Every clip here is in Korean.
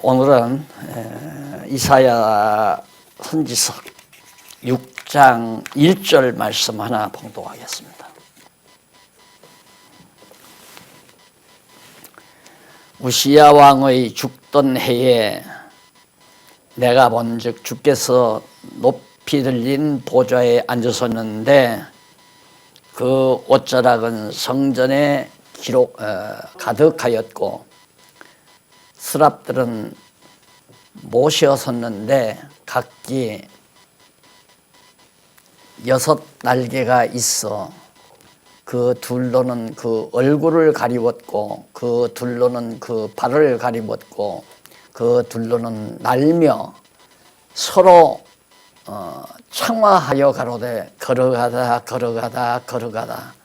오늘은 이사야 선지서 6장 1절 말씀 하나 봉독하겠습니다. 우시야 왕의 죽던 해에 내가 본즉 주께서 높이 들린 보좌에 앉으셨는데 그 옷자락은 성전에 가득하였고 스랍들은 모셔 섰는데 각기 6 날개가 있어 그 둘로는 그 얼굴을 가리웠고 그 둘로는 그 발을 가리웠고 그 둘로는 날며 서로 창화하여 가로되 걸어가다 걸어가다 걸어가다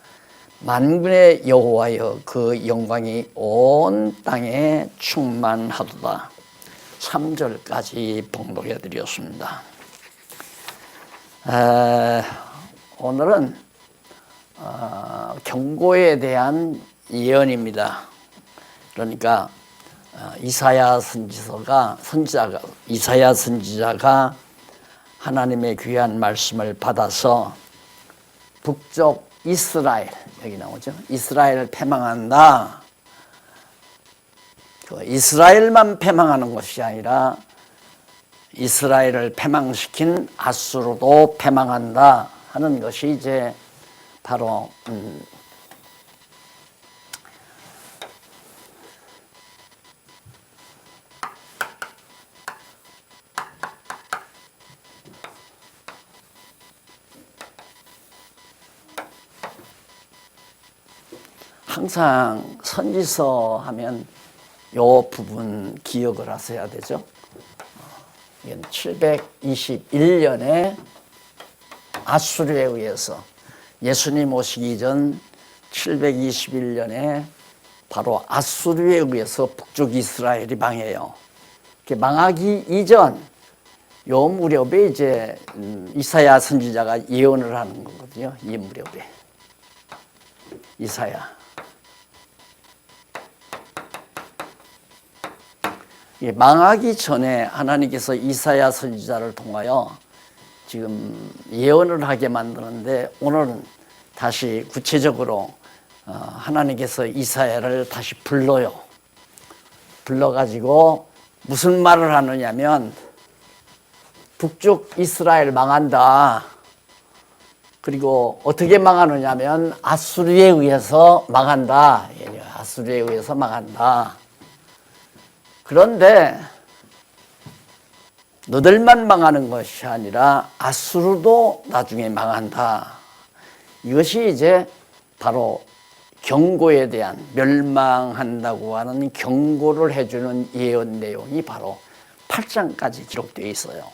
만군의 여호와여 그 영광이 온 땅에 충만하도다. 3절까지 봉독해 드렸습니다. 오늘은 경고에 대한 예언입니다. 그러니까 이사야 선지자가 하나님의 귀한 말씀을 받아서 북쪽 이스라엘, 여기 나오죠. 이스라엘을 패망한다. 그 이스라엘만 패망하는 것이 아니라 이스라엘을 패망시킨 아수르도 패망한다 하는 것이 이제 바로 항상 선지서 하면 요 부분 기억을 하셔야 되죠. 721년에 아수르에 의해서 예수님 오시기 전 721년에 바로 아수르에 의해서 북쪽 이스라엘이 망해요. 망하기 이전 요 무렵에 이제 이사야 선지자가 예언을 하는 거거든요. 이 무렵에 이사야. 망하기 전에 하나님께서 이사야 선지자를 통하여 지금 예언을 하게 만드는데 오늘은 다시 구체적으로 하나님께서 이사야를 다시 불러요. 불러가지고 무슨 말을 하느냐면 북쪽 이스라엘 망한다. 그리고 어떻게 망하느냐면 아수르에 의해서 망한다. 아수르에 의해서 망한다. 그런데 너들만 망하는 것이 아니라 아수르도 나중에 망한다. 이것이 이제 바로 경고에 대한 멸망한다고 하는 경고를 해주는 예언 내용이 바로 8장까지 기록되어 있어요.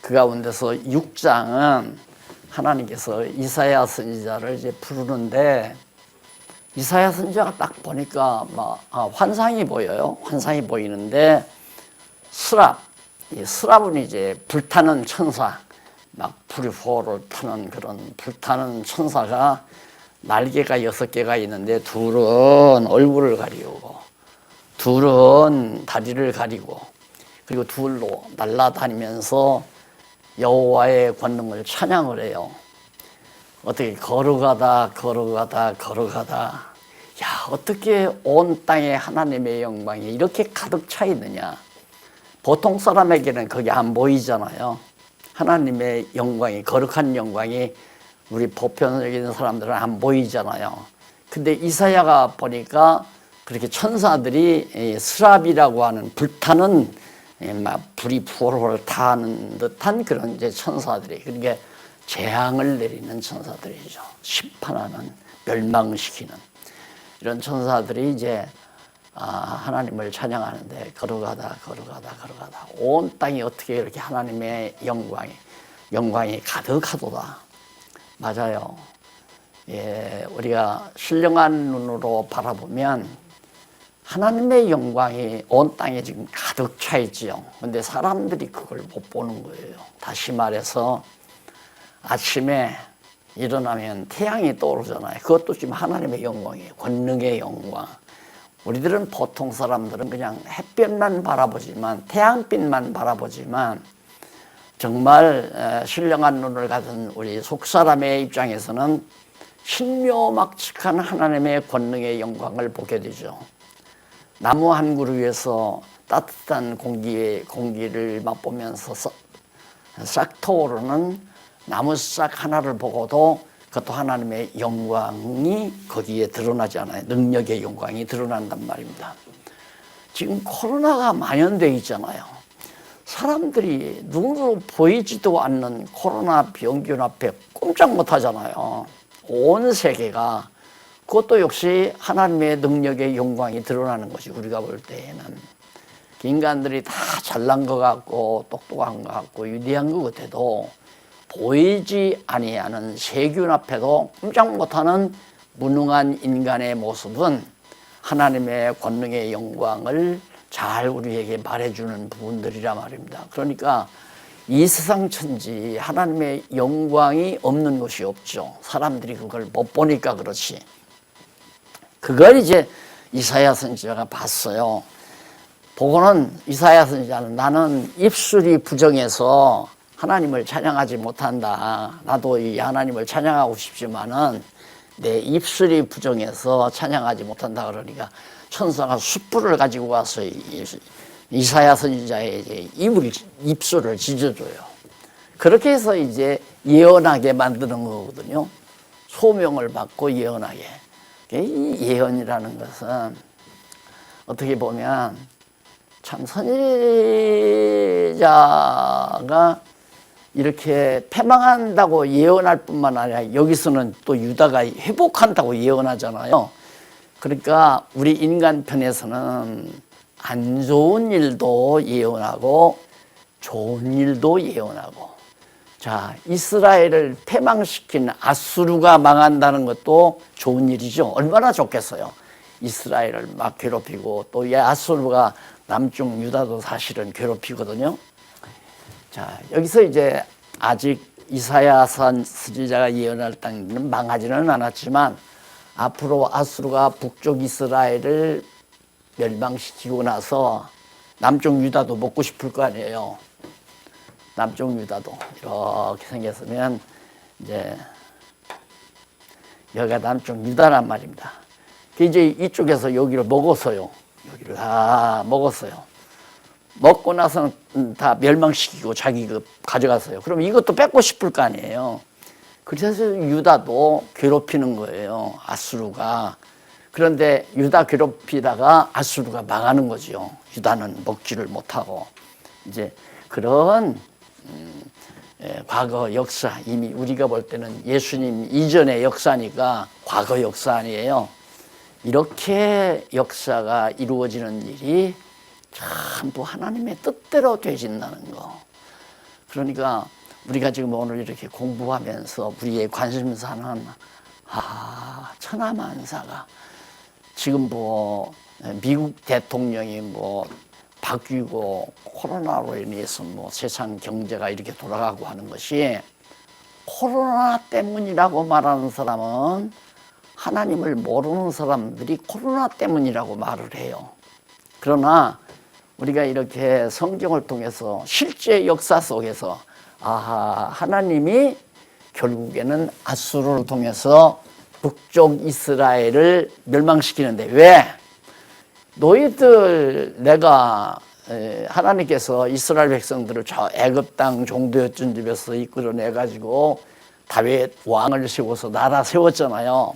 그 가운데서 6장은 하나님께서 이사야 선지자를 이제 부르는데 이사야 선지자가 딱 보니까 환상이 보여요. 환상이 보이는데 스랍은 이제 불타는 천사, 막 불호를 타는 그런 불타는 천사가 날개가 6개가 있는데 둘은 얼굴을 가리우고 둘은 다리를 가리고 그리고 둘로 날아다니면서 여호와의 권능을 찬양을 해요. 어떻게 걸어가다 야 어떻게 온 땅에 하나님의 영광이 이렇게 가득 차 있느냐. 보통 사람에게는 그게 안 보이잖아요. 하나님의 영광이 거룩한 영광이 우리 보편적인 사람들은 안 보이잖아요. 근데 이사야가 보니까 그렇게 천사들이 스랍이라고 하는 불타는 막 불이 부활을 타는 듯한 그런 이제 천사들이 그러니까 재앙을 내리는 천사들이죠. 심판하는, 멸망시키는 이런 천사들이 이제 하나님을 찬양하는데 걸어가다 온 땅이 어떻게 이렇게 하나님의 영광이 가득하도다. 맞아요. 우리가 신령한 눈으로 바라보면 하나님의 영광이 온 땅에 지금 가득 차 있지요. 근데 사람들이 그걸 못 보는 거예요. 다시 말해서 아침에 일어나면 태양이 떠오르잖아요. 그것도 지금 하나님의 영광이에요. 권능의 영광. 우리들은 보통 사람들은 그냥 햇볕만 바라보지만, 태양빛만 바라보지만, 정말 신령한 눈을 가진 우리 속사람의 입장에서는 신묘막측한 하나님의 권능의 영광을 보게 되죠. 나무 한 그루 위에서 따뜻한 공기를 맛보면서 싹 터오르는 나무싹 하나를 보고도 그것도 하나님의 영광이 거기에 드러나지 않아요. 능력의 영광이 드러난단 말입니다. 지금 코로나가 만연되어 있잖아요. 사람들이 눈으로 보이지도 않는 코로나 병균 앞에 꼼짝 못 하잖아요. 온 세계가. 그것도 역시 하나님의 능력의 영광이 드러나는 것이 우리가 볼 때에는 인간들이 다 잘난 것 같고 똑똑한 것 같고 위대한 것 같아도 보이지 아니하는 세균 앞에도 꼼짝 못하는 무능한 인간의 모습은 하나님의 권능의 영광을 잘 우리에게 말해주는 부분들이라 말입니다. 그러니까 이 세상 천지 하나님의 영광이 없는 것이 없죠. 사람들이 그걸 못 보니까 그렇지. 그걸 이제 이사야 선지자가 봤어요. 보고는 이사야 선지자는 나는 입술이 부정해서 하나님을 찬양하지 못한다. 나도 이 하나님을 찬양하고 싶지만은 내 입술이 부정해서 찬양하지 못한다. 그러니까 천사가 숯불을 가지고 와서 이사야 선지자의 이제 입술을 지져줘요. 그렇게 해서 이제 예언하게 만드는 거거든요. 소명을 받고 예언하게. 이 예언이라는 것은 어떻게 보면 참 선지자가 이렇게 패망한다고 예언할 뿐만 아니라 여기서는 또 유다가 회복한다고 예언하잖아요. 그러니까 우리 인간 편에서는 안 좋은 일도 예언하고 좋은 일도 예언하고, 자, 이스라엘을 패망시킨 아수르가 망한다는 것도 좋은 일이죠. 얼마나 좋겠어요. 이스라엘을 막 괴롭히고 또 이 아수르가 남쪽 유다도 사실은 괴롭히거든요. 자, 여기서 이제 아직 이사야 선지자가 예언할 땅은 망하지는 않았지만 앞으로 아수르가 북쪽 이스라엘을 멸망시키고 나서 남쪽 유다도 먹고 싶을 거 아니에요. 남쪽 유다도 이렇게 생겼으면 이제 여기가 남쪽 유다란 말입니다. 이제 이쪽에서 여기를 먹었어요. 여기를 다 먹었어요. 먹고 나서는 다 멸망시키고 자기가 가져갔어요. 그럼 이것도 뺏고 싶을 거 아니에요. 그래서 유다도 괴롭히는 거예요. 아수르가. 그런데 유다 괴롭히다가 아수르가 망하는 거죠. 유다는 먹지를 못하고. 이제 그런 과거 역사, 이미 우리가 볼 때는 예수님 이전의 역사니까 과거 역사 아니에요. 이렇게 역사가 이루어지는 일이 전부 하나님의 뜻대로 되어진다는 거. 그러니까 우리가 지금 오늘 이렇게 공부하면서 우리의 관심사는 천하만사가 지금 뭐 미국 대통령이 뭐 바뀌고 코로나로 인해서 뭐 세상 경제가 이렇게 돌아가고 하는 것이 코로나 때문이라고 말하는 사람은 하나님을 모르는 사람들이 코로나 때문이라고 말을 해요. 그러나 우리가 이렇게 성경을 통해서 실제 역사 속에서 하나님이 결국에는 아수르를 통해서 북쪽 이스라엘을 멸망시키는데 왜? 너희들 내가 하나님께서 이스라엘 백성들을 저 애굽 땅 종되었던 집에서 이끌어내가지고 다윗 왕을 세워서 나라 세웠잖아요.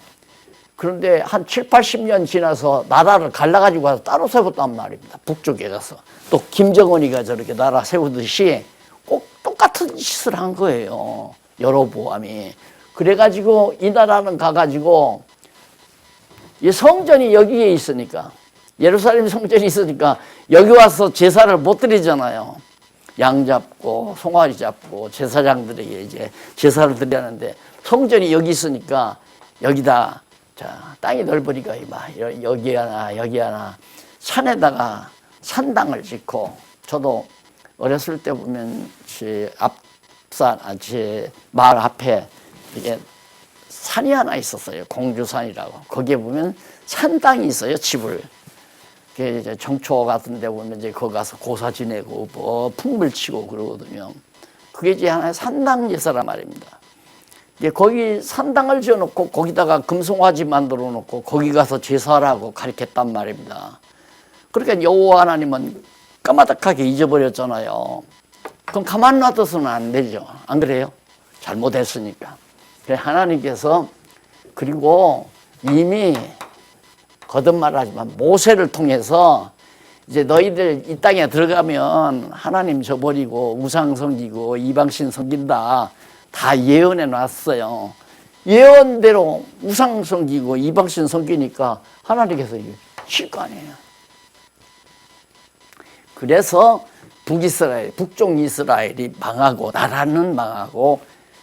그런데 한 7, 80년 지나서 나라를 갈라가지고 가서 따로 세웠단 말입니다. 북쪽에 가서. 또 김정은이가 저렇게 나라 세우듯이 꼭 똑같은 짓을 한 거예요. 여로보암이. 그래가지고 이 나라는 가가지고 이 성전이 여기에 있으니까, 예루살렘 성전이 있으니까 여기 와서 제사를 못 드리잖아요. 양 잡고 송아지 잡고 제사장들에게 이제 제사를 드리는데 성전이 여기 있으니까 여기다, 자, 땅이 넓으니까 여기 하나 산에다가 산당을 짓고, 저도 어렸을 때 보면 제 마을 앞에 이게 산이 하나 있었어요. 공주산이라고. 거기에 보면 산당이 있어요. 집을. 이제 정초 같은 데 보면 이제 거기 가서 고사 지내고 뭐 풍물 치고 그러거든요. 그게 이제 하나의 산당 제사란 말입니다. 이제 거기 산당을 지어놓고 거기다가 금송아지 만들어 놓고 거기 가서 제사라고 가르쳤단 말입니다. 그러니까 여호와 하나님은 까마득하게 잊어버렸잖아요. 그럼 가만 놔둬서는 안 되죠. 안 그래요? 잘못했으니까. 그래서 하나님께서 그리고 이미 거듭말하지만 모세를 통해서 이제 너희들 이 땅에 들어가면 하나님 저버리고 우상 섬기고 이방신 섬긴다 다 예언해 놨어요. 예언대로 우상 섬기고 이방신 섬기니까 하나님께서 칠 거 아니에요. 그래서 북이스라엘, 북쪽 이스라엘이 망하고 나라는 망하고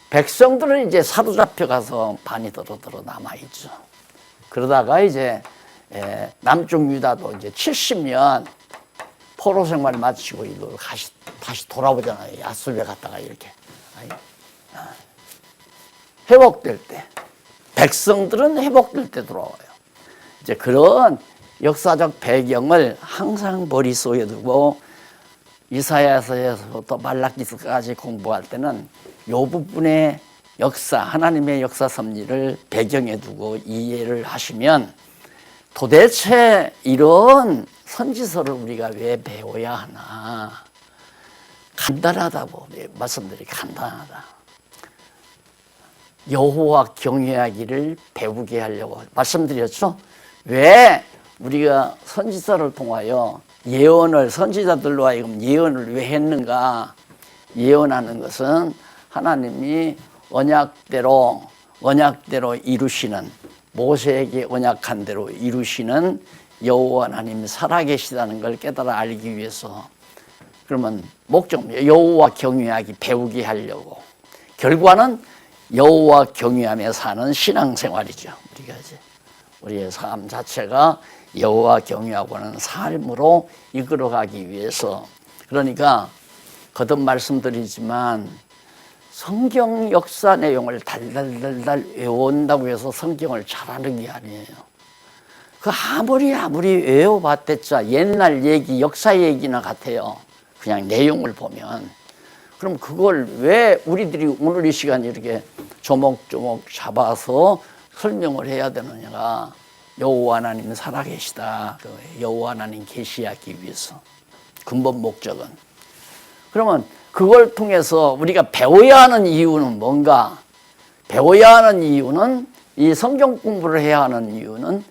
백성들은 이제 사로잡혀 가서 반이 더러 남아있죠. 그러다가 이제 남쪽 유다도 이제 70년 포로 생활 마치고 이거 다시 돌아오잖아요. 야술배 갔다가 이렇게 회복될 때 백성들은 회복될 때 돌아와요. 이제 그런 역사적 배경을 항상 머릿속에 두고 이사야서에서부터 말라기서까지 공부할 때는 이 부분의 역사, 하나님의 역사 섭리를 배경에 두고 이해를 하시면 도대체 이런 선지서를 우리가 왜 배워야 하나. 간단하다고 말씀드리기 간단하다. 여호와 경외하기를 배우게 하려고 말씀드렸죠. 왜 우리가 선지서를 통하여 예언을 선지자들로 하여금 예언을 왜 했는가. 예언하는 것은 하나님이 언약대로 이루시는 모세에게 언약한 대로 이루시는 여호와 하나님이 살아계시다는 걸 깨달아 알기 위해서. 그러면 목적 여호와 경외하기 배우게 하려고. 결과는 여호와 경외하며 사는 신앙생활이죠. 우리가 이제 우리의 삶 자체가 여호와 경외하고 하는 삶으로 이끌어가기 위해서. 그러니까 거듭 말씀드리지만 성경 역사 내용을 달달달달 외운다고 해서 성경을 잘하는 게 아니에요. 그 아무리 외워봤댔자 옛날 얘기, 역사 얘기나 같아요. 그냥 내용을 보면. 그럼 그걸 왜 우리들이 오늘 이 시간에 이렇게 조목조목 잡아서 설명을 해야 되느냐가 여호와 하나님 살아계시다. 여호와 하나님 계시하기 위해서. 근본 목적은. 그러면 그걸 통해서 우리가 배워야 하는 이유는 뭔가? 배워야 하는 이유는 이 성경 공부를 해야 하는 이유는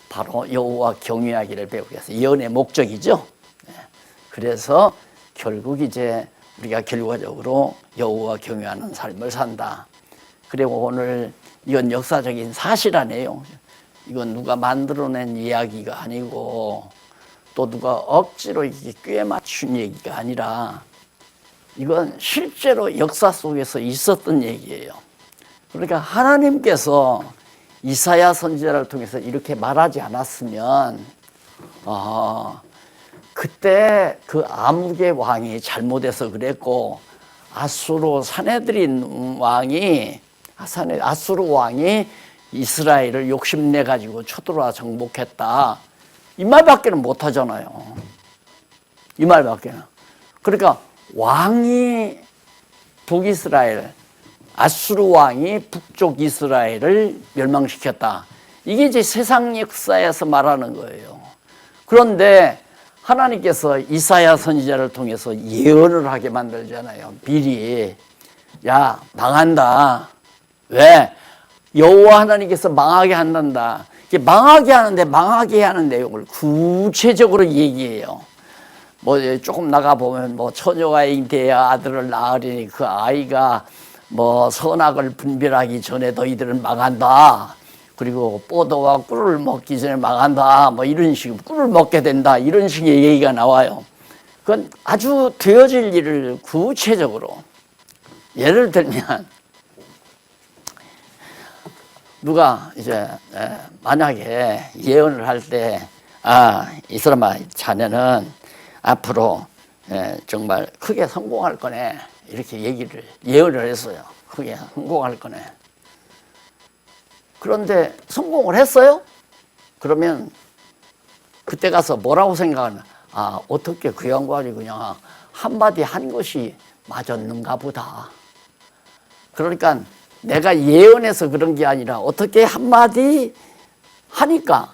바로 여호와 경외하기를 배우기 위해서. 예언의 목적이죠. 그래서 결국 이제 우리가 결과적으로 여호와 경외하는 삶을 산다. 그리고 오늘 이건 역사적인 사실 아니에요. 이건 누가 만들어낸 이야기가 아니고 또 누가 억지로 이렇게 꿰 맞춘 얘기가 아니라 이건 실제로 역사 속에서 있었던 얘기예요. 그러니까 하나님께서 이사야 선지자를 통해서 이렇게 말하지 않았으면 그때 그 아무개 왕이 잘못해서 그랬고 아수르 사네드린 왕이 아수르 왕이 이스라엘을 욕심내 가지고 쳐들어와 정복했다. 이 말밖에는 못 하잖아요. 이 말밖에는. 그러니까 왕이 북이스라엘, 아수르 왕이 북쪽 이스라엘을 멸망시켰다. 이게 이제 세상 역사에서 말하는 거예요. 그런데 하나님께서 이사야 선지자를 통해서 예언을 하게 만들잖아요. 미리. 야, 망한다. 왜? 여호와 하나님께서 망하게 한단다. 망하게 하는데 망하게 하는 내용을 구체적으로 얘기해요. 뭐 조금 나가보면 뭐 처녀가 잉태해야 아들을 낳으리니 그 아이가 뭐 선악을 분별하기 전에 너희들은 망한다. 그리고 포도와 꿀을 먹기 전에 망한다. 뭐 이런 식으로 꿀을 먹게 된다. 이런 식의 얘기가 나와요. 그건 아주 되어질 일을 구체적으로. 예를 들면 누가 이제 만약에 예언을 할 때 이 사람아 자네는 앞으로 정말 크게 성공할 거네. 이렇게 예언을 했어요. 크게 성공할 거네. 그런데 성공을 했어요? 그러면 그때 가서 뭐라고 생각하나? 아, 어떻게 그 양반이 그냥 한마디 한 것이 맞았는가 보다. 그러니까 내가 예언해서 그런 게 아니라 어떻게 한마디 하니까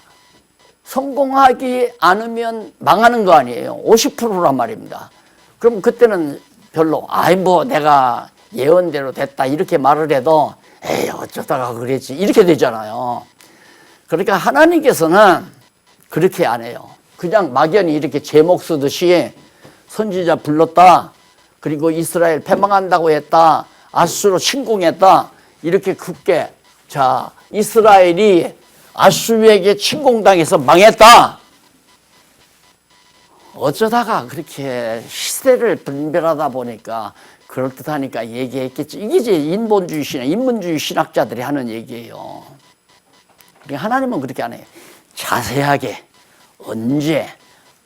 성공하지 않으면 망하는 거 아니에요. 50%란 말입니다. 그럼 그때는 별로 아이 뭐 내가 예언대로 됐다 이렇게 말을 해도 에이 어쩌다가 그랬지 이렇게 되잖아요. 그러니까 하나님께서는 그렇게 안 해요. 그냥 막연히 이렇게 제목 쓰듯이 선지자 불렀다. 그리고 이스라엘 패망한다고 했다. 아수로 침공했다. 이렇게 굳게 자 이스라엘이 아수르에게 침공당해서 망했다. 어쩌다가 그렇게 시대를 분별하다 보니까 그럴듯하니까 얘기했겠지. 이게 이제 인본주의 신학자들이 하는 얘기예요. 하나님은 그렇게 안 해요. 자세하게 언제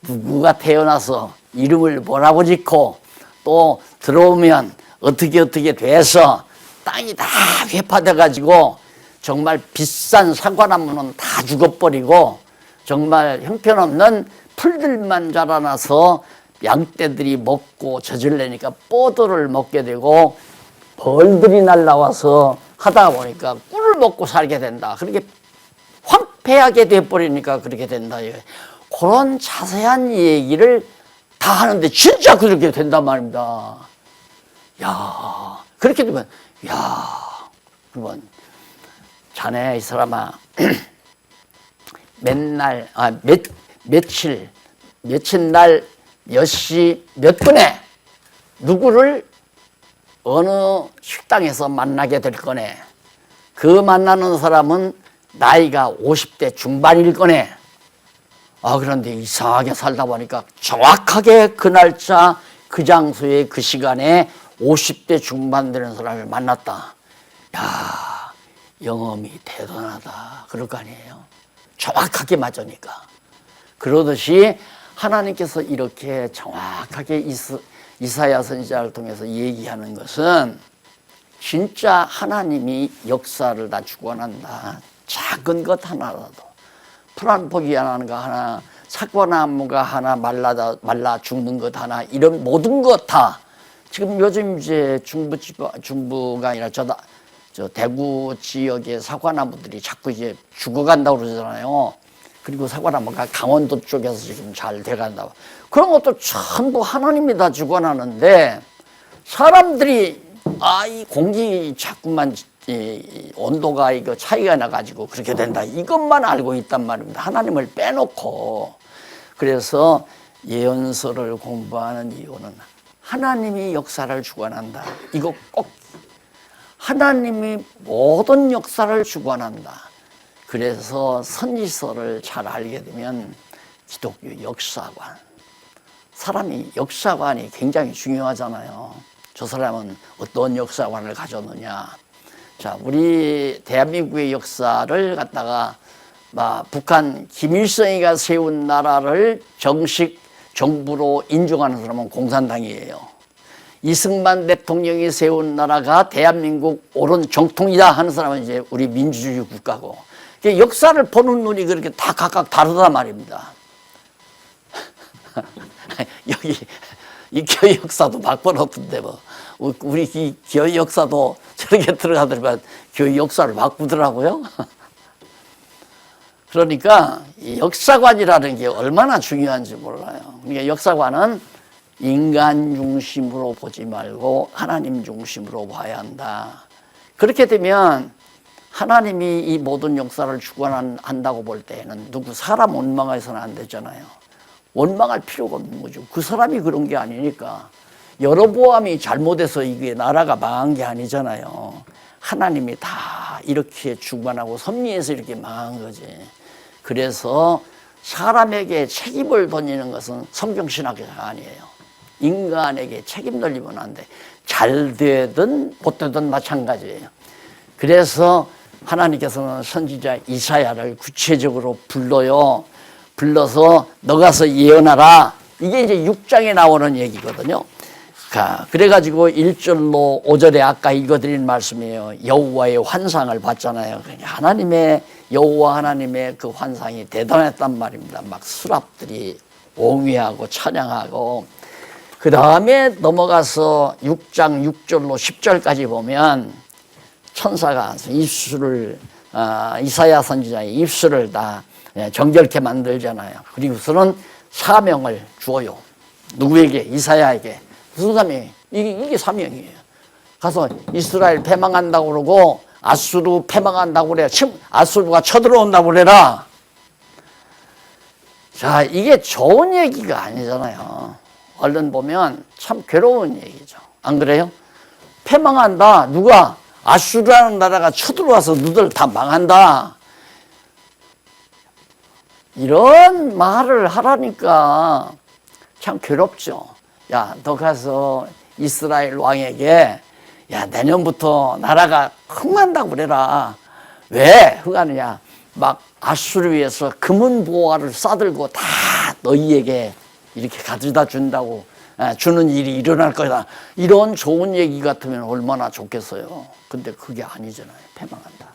누구가 태어나서 이름을 뭐라고 짓고 또 들어오면 어떻게 돼서 땅이 다 회파돼 가지고 정말 비싼 사과나무는 다 죽어버리고 정말 형편없는 풀들만 자라나서 양떼들이 먹고 젖을내니까 뽀들을 먹게 되고 벌들이 날라와서 하다 보니까 꿀을 먹고 살게 된다. 그렇게 황폐하게 돼버리니까 그렇게 된다. 그런 자세한 얘기를 다 하는데 진짜 그렇게 된단 말입니다. 야, 그렇게 되면 그러면 자네 이 사람아 맨날 며칠 날 몇 시 몇 분에 누구를 어느 식당에서 만나게 될 거네. 그 만나는 사람은 나이가 50대 중반일 거네. 아, 그런데 이상하게 살다 보니까 정확하게 그 날짜 그 장소에 그 시간에 50대 중반 되는 사람을 만났다. 야, 영험이 대단하다. 그럴 거 아니에요. 정확하게 맞으니까. 그러듯이 하나님께서 이렇게 정확하게 이사야 선지자를 통해서 얘기하는 것은 진짜 하나님이 역사를 다 주관한다. 작은 것 하나라도 풀 한 포기 하나가 하나, 사과나무가 하나 말라 죽는 것 하나, 이런 모든 것 다 지금 요즘 이제 중부가 아니라 저 대구 지역의 사과나무들이 자꾸 이제 죽어간다고 그러잖아요. 그리고 사과나무가 강원도 쪽에서 지금 잘 돼간다고. 그런 것도 전부 하나님이 다 주관하는데 사람들이 이 공기 자꾸만 이 온도가 이거 차이가 나가지고 그렇게 된다. 이것만 알고 있단 말입니다. 하나님을 빼놓고. 그래서 예언서를 공부하는 이유는 하나님이 역사를 주관한다. 이거 꼭 하나님이 모든 역사를 주관한다. 그래서 선지서를 잘 알게 되면 기독교 역사관. 사람이 역사관이 굉장히 중요하잖아요. 저 사람은 어떤 역사관을 가졌느냐. 자, 우리 대한민국의 역사를 갖다가 북한 김일성이가 세운 나라를 정식 정부로 인정하는 사람은 공산당이에요. 이승만 대통령이 세운 나라가 대한민국 옳은 정통이다 하는 사람은 이제 우리 민주주의 국가고. 역사를 보는 눈이 그렇게 다 각각 다르단 말입니다. 여기 이 교회 역사도 바꿔놓던데 뭐 우리 이 교회 역사도 저렇게 들어가더니만 교회 역사를 바꾸더라고요. 그러니까 이 역사관이라는 게 얼마나 중요한지 몰라요. 그러니까 역사관은 인간 중심으로 보지 말고 하나님 중심으로 봐야 한다. 그렇게 되면 하나님이 이 모든 역사를 주관한다고 볼 때에는 사람 원망해서는 안 되잖아요. 원망할 필요가 없는 거죠. 그 사람이 그런 게 아니니까. 여로보암이 잘못해서 이게 나라가 망한 게 아니잖아요. 하나님이 다 이렇게 주관하고 섭리해서 이렇게 망한 거지. 그래서 사람에게 책임을 던지는 것은 성경신학이 아니에요. 인간에게 책임 돌리면 안 돼. 잘 되든 못 되든 마찬가지예요. 그래서 하나님께서는 선지자 이사야를 구체적으로 불러서 너 가서 예언하라. 이게 이제 6장에 나오는 얘기거든요. 그래가지고 1절로 5절에 아까 읽어드린 말씀이에요. 여호와의 환상을 봤잖아요. 하나님의 여호와 하나님의 그 환상이 대단했단 말입니다. 막 수랍들이 옹위하고 찬양하고, 그 다음에 넘어가서 6장 6절로 10절까지 보면 천사가 입술을 이사야 선지자의 입술을 다 정결케 만들잖아요. 그리고서는 사명을 주어요. 누구에게? 이사야에게. 무슨 사명이에요? 이게 사명이에요. 가서 이스라엘 패망한다고 그러고 아수르 패망한다고 그래. 아수르가 쳐들어온다고 그래라. 자, 이게 좋은 얘기가 아니잖아요. 얼른 보면 참 괴로운 얘기죠. 안 그래요? 패망한다. 누가? 아수르라는 나라가 쳐들어와서 너들 다 망한다. 이런 말을 하라니까 참 괴롭죠. 야, 너 가서 이스라엘 왕에게 야, 내년부터 나라가 흥한다고 그래라. 왜 흥하느냐? 막 아수르에서 금은 보화를 싸들고 다 너희에게 이렇게 가져다 준다고 주는 일이 일어날 거다. 이런 좋은 얘기 같으면 얼마나 좋겠어요. 근데 그게 아니잖아요. 패망한다.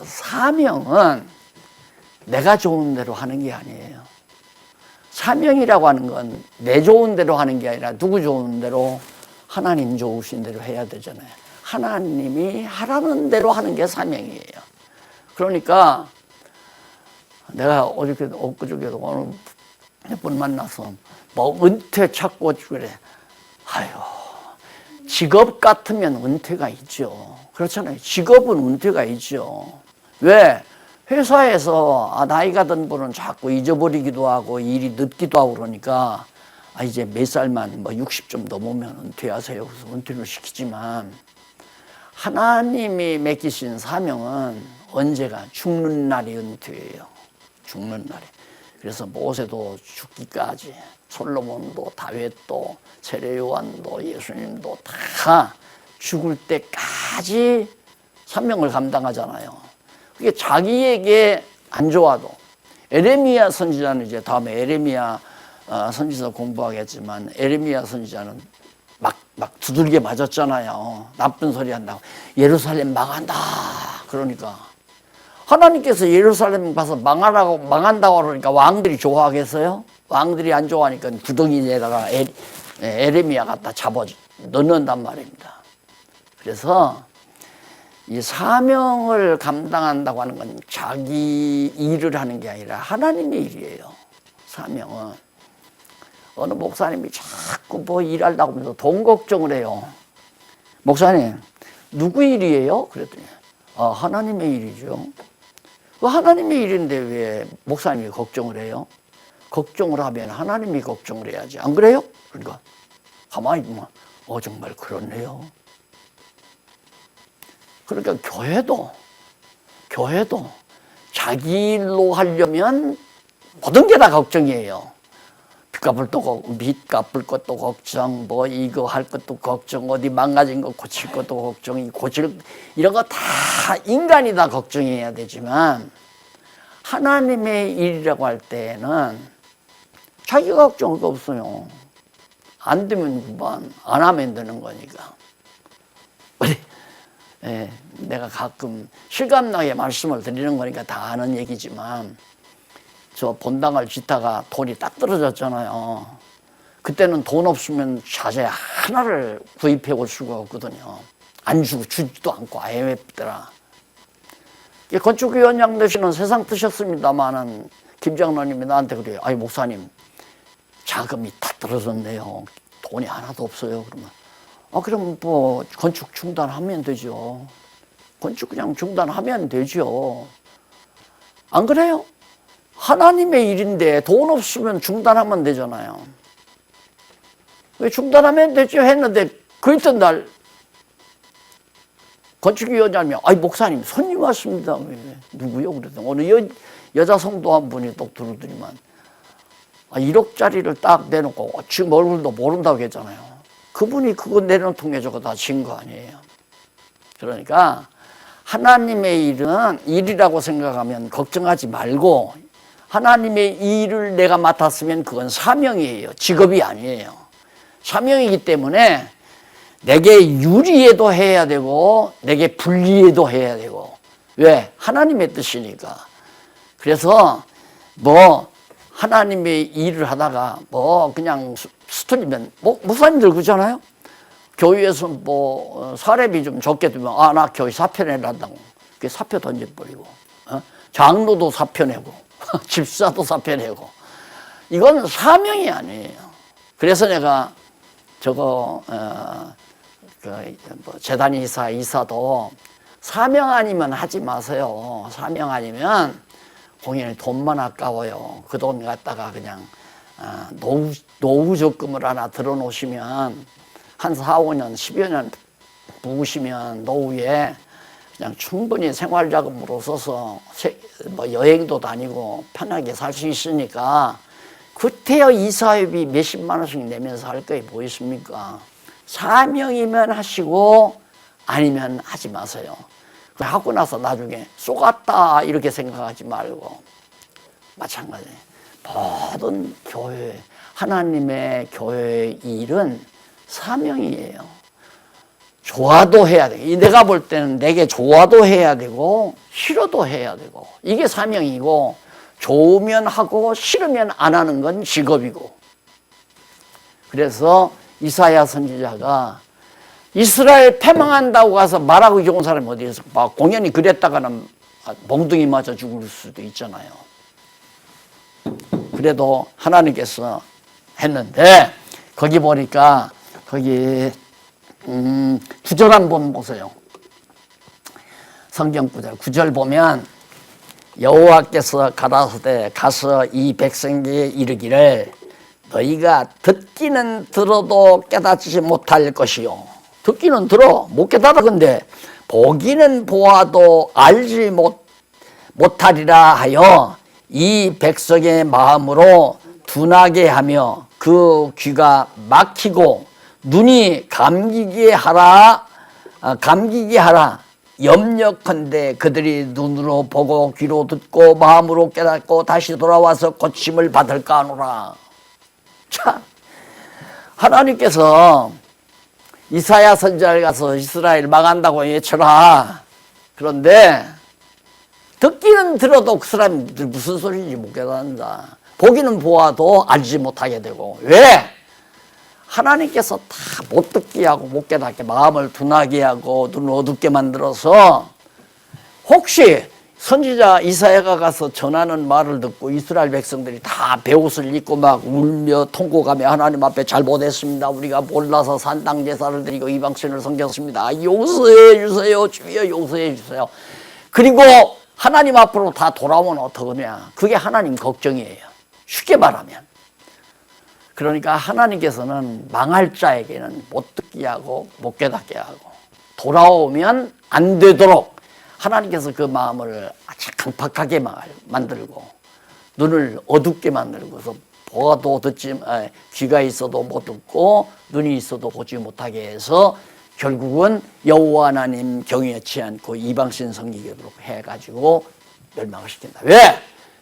사명은 내가 좋은 대로 하는 게 아니에요. 사명이라고 하는 건 내 좋은 대로 하는 게 아니라 누구 좋은 대로? 하나님 좋으신 대로 해야 되잖아요. 하나님이 하라는 대로 하는 게 사명이에요. 그러니까 내가 엊그저께도 오늘 몇 분 만나서 뭐 은퇴 찾고 그래. 아유, 직업 같으면 은퇴가 있죠. 그렇잖아요. 직업은 은퇴가 있죠. 왜? 회사에서 나이가 든 분은 자꾸 잊어버리기도 하고 일이 늦기도 하고 그러니까 이제 몇 살만 60좀 넘으면 은퇴하세요. 그래서 은퇴를 시키지만 하나님이 맡기신 사명은 언제가? 죽는 날이 은퇴예요. 죽는 날이. 그래서 모세도 죽기까지, 솔로몬도, 다윗도, 세례요한도, 예수님도 다 죽을 때까지 사명을 감당하잖아요. 그게 자기에게 안 좋아도. 에레미야 선지자는 이제 다음에 에레미야 선지자 공부하겠지만, 에레미야 선지자는 막 두들겨 맞았잖아요. 나쁜 소리 한다고. 예루살렘 망한다. 그러니까 하나님께서 예루살렘 가서 망한다고 그러니까 왕들이 좋아하겠어요? 왕들이 안 좋아하니까 구덩이에다가 에레미야 갖다 잡아 넣는단 말입니다. 그래서 이 사명을 감당한다고 하는 건 자기 일을 하는 게 아니라 하나님의 일이에요. 사명은. 어느 목사님이 자꾸 뭐 일하려고 하면서 돈 걱정을 해요. 목사님, 누구 일이에요? 그랬더니 하나님의 일이죠. 하나님의 일인데 왜 목사님이 걱정을 해요? 걱정을 하면 하나님이 걱정을 해야지. 안 그래요? 그러니까 가만히 보면 정말 그렇네요. 그러니까 교회도 자기 일로 하려면 모든 게 다 걱정이에요. 빚 갚을 것도 걱정, 뭐 이거 할 것도 걱정, 어디 망가진 거 고칠 것도 걱정, 이런 거 다 인간이 다 걱정해야 되지만 하나님의 일이라고 할 때는 자기가 걱정할 거 없어요. 안 되면 그만, 안 하면 되는 거니까. 내가 가끔 실감나게 말씀을 드리는 거니까 다 아는 얘기지만, 저 본당을 짓다가 돈이 딱 떨어졌잖아요. 그때는 돈 없으면 자재 하나를 구입해 올 수가 없거든요. 안 주지도 않고 IMF더라. 건축위원장 되시는 세상 뜨셨습니다마는 김 장로님이 나한테 그래요. 아니 목사님, 자금이 다 떨어졌네요. 돈이 하나도 없어요. 그러면 그럼 뭐 건축 중단하면 되죠. 건축 그냥 중단하면 되죠. 안 그래요? 하나님의 일인데 돈 없으면 중단하면 되잖아요. 왜 중단하면 되죠 했는데 그 있던 날 건축위원장님이 목사님 손님 왔습니다. 누구요? 그랬더니 어느 여자 성도 한 분이 또 들어오더니만 1억짜리를 딱 내놓고 지금 얼굴도 모른다고 했잖아요. 그분이 그거 내놓던 저거 다 진 거 아니에요. 그러니까 하나님의 일은 일이라고 생각하면 걱정하지 말고, 하나님의 일을 내가 맡았으면 그건 사명이에요. 직업이 아니에요. 사명이기 때문에 내게 유리해도 해야 되고 내게 불리해도 해야 되고. 왜? 하나님의 뜻이니까. 그래서 뭐 하나님의 일을 하다가 뭐 그냥 스트리면 뭐 목사님들 그러잖아요. 교회에서 뭐 사례비 좀 적게 두면 아 나 교회 사표 내란다고 그 사표 던져버리고 장로도 사표 내고 집사도 사표 내고 이건 사명이 아니에요. 그래서 내가 저거 뭐 재단 이사도 사명 아니면 하지 마세요. 사명 아니면 공연이 돈만 아까워요. 그 돈 갖다가 그냥 노후 적금을 하나 들어놓으시면 한 4, 5년, 10여 년 부으시면 노후에 그냥 충분히 생활자금으로 써서 뭐 여행도 다니고 편하게 살 수 있으니까 그때야 이사회비 몇십만 원씩 내면서 할 거에 뭐 있습니까? 사명이면 하시고 아니면 하지 마세요. 하고 나서 나중에 쏘갔다 이렇게 생각하지 말고 마찬가지. 모든 교회, 하나님의 교회의 일은 사명이에요. 좋아도 해야 돼. 내가 볼 때는 내게 좋아도 해야 되고 싫어도 해야 되고 이게 사명이고 좋으면 하고 싫으면 안 하는 건 직업이고. 그래서 이사야 선지자가 이스라엘 패망한다고 가서 말하고 좋은 사람이 어디 있어? 막 공연히 그랬다가는 몽둥이 맞아 죽을 수도 있잖아요. 그래도 하나님께서 했는데 거기 보니까 거기 구절 한번 보세요. 성경 구절 9절 보면 여호와께서 가라사대 가서 이 백성에게 이르기를 너희가 듣기는 들어도 깨닫지 못할 것이요. 듣기는 들어 못 깨달아. 근데 보기는 보아도 알지 못하리라 하여 이 백성의 마음으로 둔하게 하며 그 귀가 막히고 눈이 감기게 하라 염려컨대 그들이 눈으로 보고 귀로 듣고 마음으로 깨닫고 다시 돌아와서 고침을 받을까 하노라. 참, 하나님께서 이사야 선지자를 가서 이스라엘 망한다고 외쳐라. 그런데 듣기는 들어도 그 사람들 무슨 소리인지 못 깨닫는다. 보기는 보아도 알지 못하게 되고. 왜? 하나님께서 다 못 듣게 하고 못 깨닫게 마음을 둔하게 하고 눈을 어둡게 만들어서 혹시 선지자 이사야가 가서 전하는 말을 듣고 이스라엘 백성들이 다 베옷을 입고 막 울며 통곡하며 하나님 앞에 잘못했습니다. 우리가 몰라서 산당 제사를 드리고 이방신을 섬겼습니다. 용서해 주세요. 주여 용서해 주세요. 그리고 하나님 앞으로 다 돌아오면 어떡하냐. 그게 하나님 걱정이에요. 쉽게 말하면. 그러니까 하나님께서는 망할 자에게는 못 듣게 하고 못 깨닫게 하고 돌아오면 안 되도록 하나님께서 그 마음을 아주 강팍하게 만들고 눈을 어둡게 만들고서 보아도 귀가 있어도 못 듣고 눈이 있어도 보지 못하게 해서 결국은 여호와 하나님 경외치 않고 이방신 섬기도록 해가지고 멸망을 시킨다. 왜?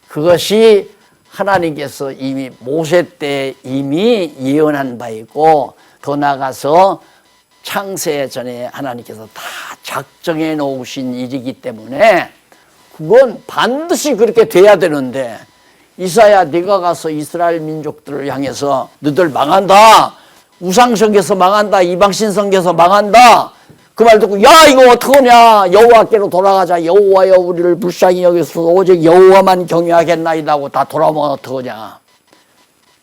그것이 하나님께서 이미 모세 때 이미 예언한 바 있고 더 나아가서 창세 전에 하나님께서 다 작정해 놓으신 일이기 때문에 그건 반드시 그렇게 돼야 되는데 이사야 네가 가서 이스라엘 민족들을 향해서 너희들 망한다. 우상성에서 망한다. 이방신성에서 망한다. 그 말 듣고 야 이거 어떡하냐. 여호와께로 돌아가자. 여호와여 우리를 불쌍히 여기서 오직 여호와만 경외하겠나이다 하고 다 돌아오면 어떡하냐.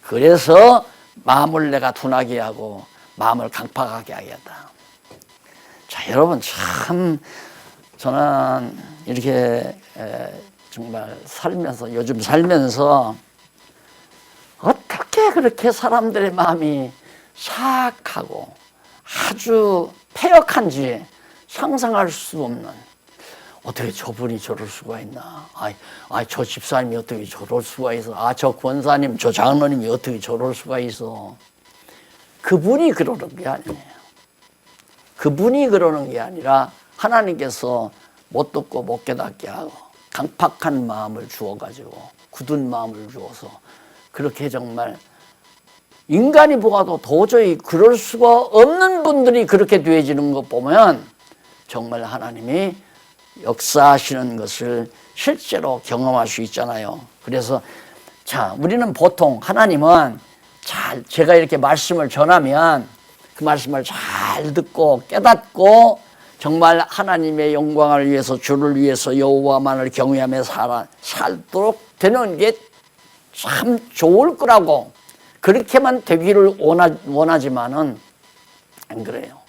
그래서 마음을 내가 둔하게 하고 마음을 강팍하게 하겠다. 자, 여러분 참 저는 이렇게 정말 살면서 요즘 살면서 어떻게 그렇게 사람들의 마음이 사악하고 아주 패역한지 상상할 수 없는 어떻게 저분이 저럴 수가 있나. 저 집사님이 어떻게 저럴 수가 있어. 저 권사님 저 장로님이 어떻게 저럴 수가 있어. 그분이 그러는 게 아니에요. 그분이 그러는 게 아니라 하나님께서 못 듣고 못 깨닫게 하고 강팍한 마음을 주어가지고 굳은 마음을 주어서 그렇게 정말 인간이 보아도 도저히 그럴 수가 없는 분들이 그렇게 되어지는 것 보면 정말 하나님이 역사하시는 것을 실제로 경험할 수 있잖아요. 그래서 자, 우리는 보통 하나님은 제가 이렇게 말씀을 전하면 그 말씀을 잘 듣고 깨닫고 정말 하나님의 영광을 위해서 주를 위해서 여호와만을 경외하며 살도록 되는 게 참 좋을 거라고 그렇게만 되기를 원하지만은 안 그래요.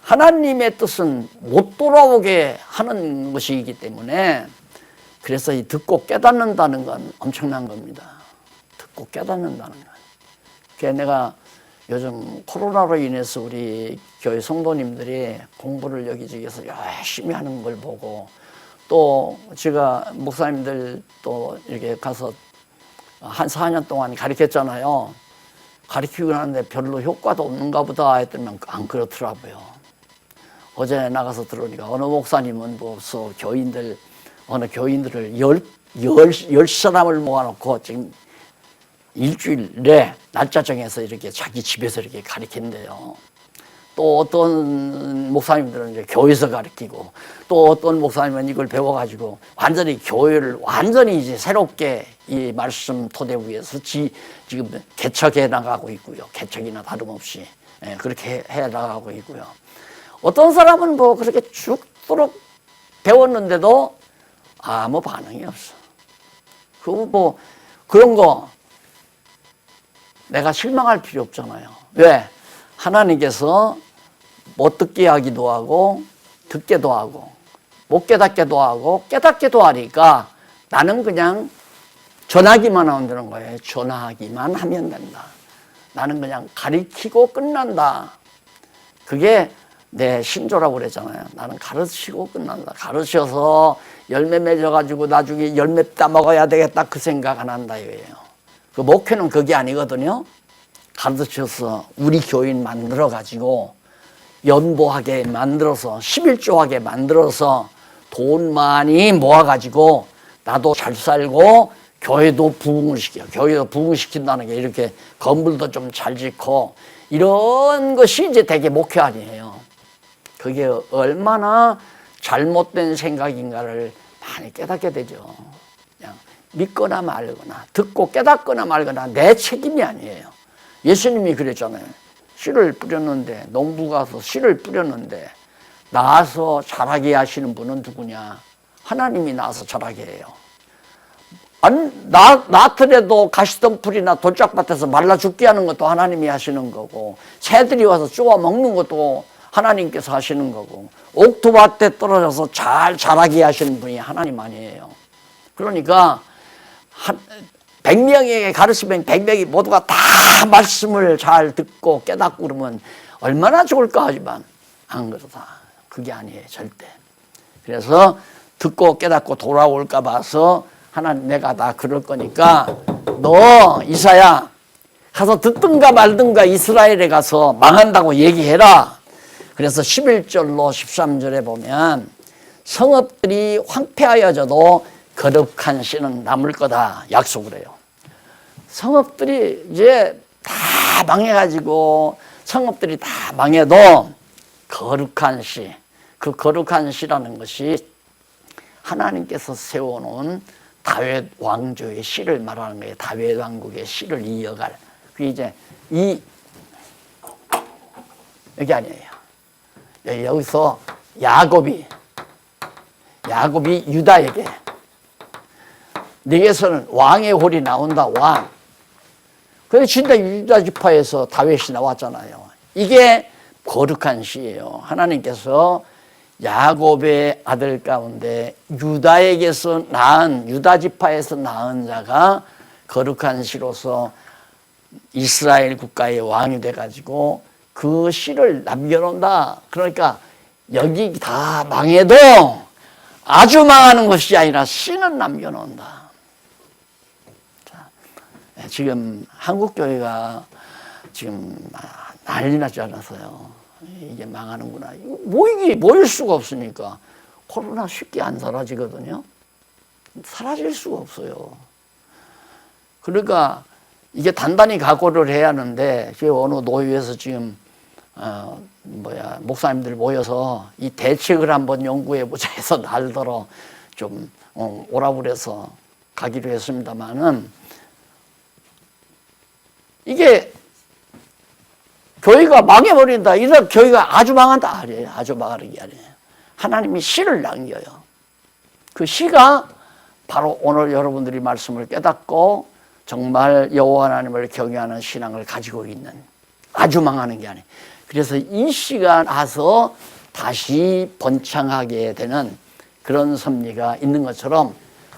하나님의 뜻은 못 돌아오게 하는 것이기 때문에 그래서 이 듣고 깨닫는다는 건 엄청난 겁니다. 듣고 깨닫는다는 건. 그래서 내가 요즘 코로나로 인해서 우리 교회 성도님들이 공부를 여기저기서 열심히 하는 걸 보고 또 제가 목사님들 또 이렇게 가서 한 4년 동안 가르쳤잖아요. 가르치고 나는데 별로 효과도 없는가 보다 했더니 안 그렇더라고요. 어제 나가서 들으니까 어느 목사님은 벌써 어느 교인들을 열 사람을 모아놓고 지금 일주일에 날짜 정해서 이렇게 자기 집에서 이렇게 가르친대요. 또 어떤 목사님들은 이제 교회에서 가르치고 또 어떤 목사님은 이걸 배워가지고 완전히 교회를 완전히 이제 새롭게 이 말씀 토대 위에서 지금 개척해 나가고 있고요. 개척이나 다름없이 그렇게 해 나가고 있고요. 어떤 사람은 뭐 그렇게 죽도록 배웠는데도 아무 반응이 없어. 뭐 그런 거 내가 실망할 필요 없잖아요. 왜? 하나님께서 못 듣게 하기도 하고 듣게도 하고 못 깨닫게도 하고 깨닫게도 하니까 나는 그냥 전하기만 하면 되는 거예요. 전하기만 하면 된다. 나는 그냥 가르치고 끝난다. 그게 내 신조라고 그랬잖아요. 나는 가르치고 끝난다. 가르쳐서 열매 맺어가지고 나중에 열매 따먹어야 되겠다 그 생각 안 한다 이거예요. 그 목표는 그게 아니거든요. 가르쳐서 우리 교인 만들어가지고 연보하게 만들어서 11조하게 만들어서 돈 많이 모아가지고 나도 잘 살고 교회도 부흥을 시켜. 교회도 부흥시킨다는 게 이렇게 건물도 좀 잘 짓고 이런 것이 이제 되게 목표 아니에요. 그게 얼마나 잘못된 생각인가를 많이 깨닫게 되죠. 그냥 믿거나 말거나 듣고 깨닫거나 말거나 내 책임이 아니에요. 예수님이 그랬잖아요. 씨를 뿌렸는데 농부 가서 씨를 뿌렸는데 나와서 자라게 하시는 분은 누구냐? 하나님이 나와서 자라게 해요. 아니, 나더라도 가시덤불이나 돌짝밭에서 말라 죽게 하는 것도 하나님이 하시는 거고 새들이 와서 쪼아 먹는 것도 하나님께서 하시는 거고 옥토밭에 떨어져서 잘 자라게 하시는 분이 하나님 아니에요. 그러니까 100명에게 가르치면 100명이 모두가 다 말씀을 잘 듣고 깨닫고 그러면 얼마나 좋을까 하지만 안 그러다. 그게 아니에요. 절대. 그래서 듣고 깨닫고 돌아올까 봐서 하나님 내가 다 그럴 거니까 너 이사야 가서 듣든가 말든가 이스라엘에 가서 망한다고 얘기해라. 그래서 11절로 13절에 보면 성읍들이 황폐하여져도 거룩한 씨는 남을 거다 약속을 해요. 성읍들이 이제 다 망해가지고 성읍들이 다 망해도 거룩한 씨, 그 거룩한 씨라는 것이 하나님께서 세워놓은 다윗 왕조의 씨를 말하는 거예요. 다윗 왕국의 씨를 이어갈. 그게 이제 여기 아니에요. 여기서 야곱이 유다에게 네게서는 왕의 홀이 나온다. 왕. 그래서 진짜 유다 지파에서 다윗이 나왔잖아요. 이게 거룩한 씨예요. 하나님께서 야곱의 아들 가운데 유다에게서 낳은 유다 지파에서 낳은 자가 거룩한 씨로서 이스라엘 국가의 왕이 돼가지고 그 씨를 남겨놓는다. 그러니까 여기 다 망해도 아주 망하는 것이 아니라 씨는 남겨놓는다. 자, 지금 한국 교회가 지금 난리 나지 않았어요. 이게 망하는구나. 이게 모일 수가 없으니까 코로나 쉽게 안 사라지거든요. 사라질 수가 없어요. 그러니까 이게 단단히 각오를 해야 하는데 어느 노예에서 지금 목사님들 모여서 이 대책을 한번 연구해 보자 해서 날더러 좀 오라고 그래서 가기로 했습니다만은 이게 교회가 망해버린다. 이런 교회가 아주 망한다. 아니에요. 아주 망하는 게 아니에요. 하나님이 씨를 남겨요. 그 씨가 바로 오늘 여러분들이 말씀을 깨닫고 정말 여호와 하나님을 경외하는 신앙을 가지고 있는 아주 망하는 게 아니에요. 그래서 이 씨가 나서 다시 번창하게 되는 그런 섭리가 있는 것처럼